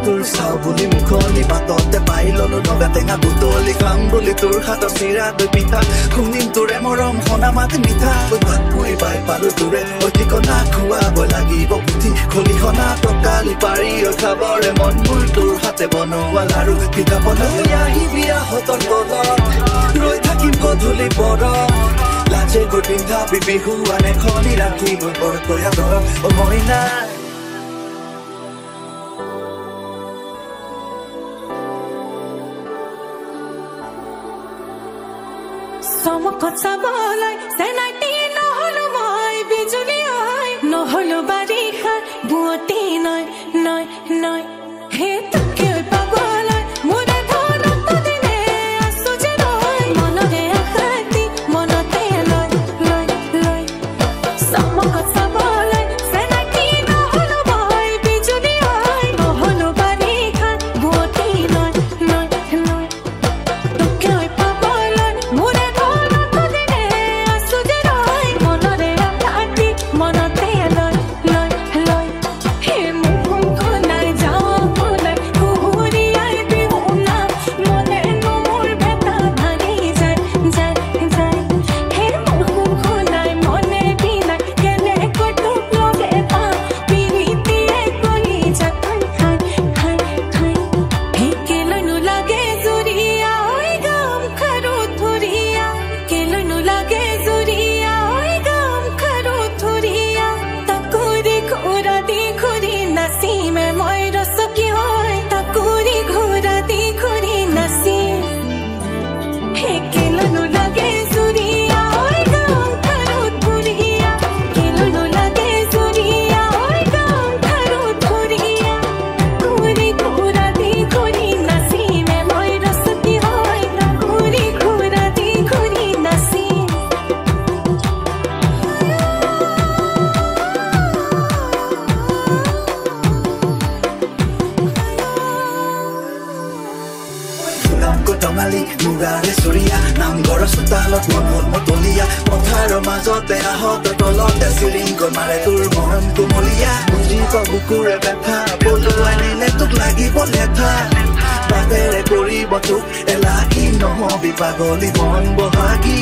তোৰ চাও বুলি মুখনি বাটতে পাই ললো নগা টেঙা বুটলি খাম বুলি তোৰ হাতৰ চিৰা দৈ পিঠা শুনিম তোৰে মৰম সনা মাত মিঠা ভাত পুৰি পাই পালো তোৰে ঠিকনা খুৱাব লাগিব পুঠি খলিহনা টকালি পাৰি খাবৰে মন মোৰ তোৰ হাতে বনোৱা লাৰু পিঠা বনাই আহিবি আহতৰ তলত ৰৈ থাকিম গধূলি বৰত লাজে গৈ পিন্ধাবি বিহু আনে খনি ৰাখিব বৰ তয়া দৰ অ মইনা চমকত চাবলৈ চেনাইটি নহলো মই বিজুলী হয় নহলো বাৰিষা বুৱতী নয় নয় নয় হে তাকে পাবলৈ মোৰে ধনত দিনে আছো যে নহয় মনৰে আশাতি মনতে লয় লয় লয় চমকত চাবলৈ চেনাইটি নহলো মই বিজুলী হয় নহলো বাৰিষা বুৱতী নয় নয় নয় তাকে পাবলৈ মোৰে মুগাৰে চুৰিয়া নামঘৰৰ চোতালত মন মতলীয়া পথাৰৰ মাজতে আহতৰ তলতে চিৰিংকৈ মাৰে তোৰ মৰম কোমলীয়া বুজি বুকুৰে বেথা পলুৱাই নিলে তোক লাগিব লেঠা বাটেৰে কৰিব তোক এলাগি নহবি পাগলী মন বহাগী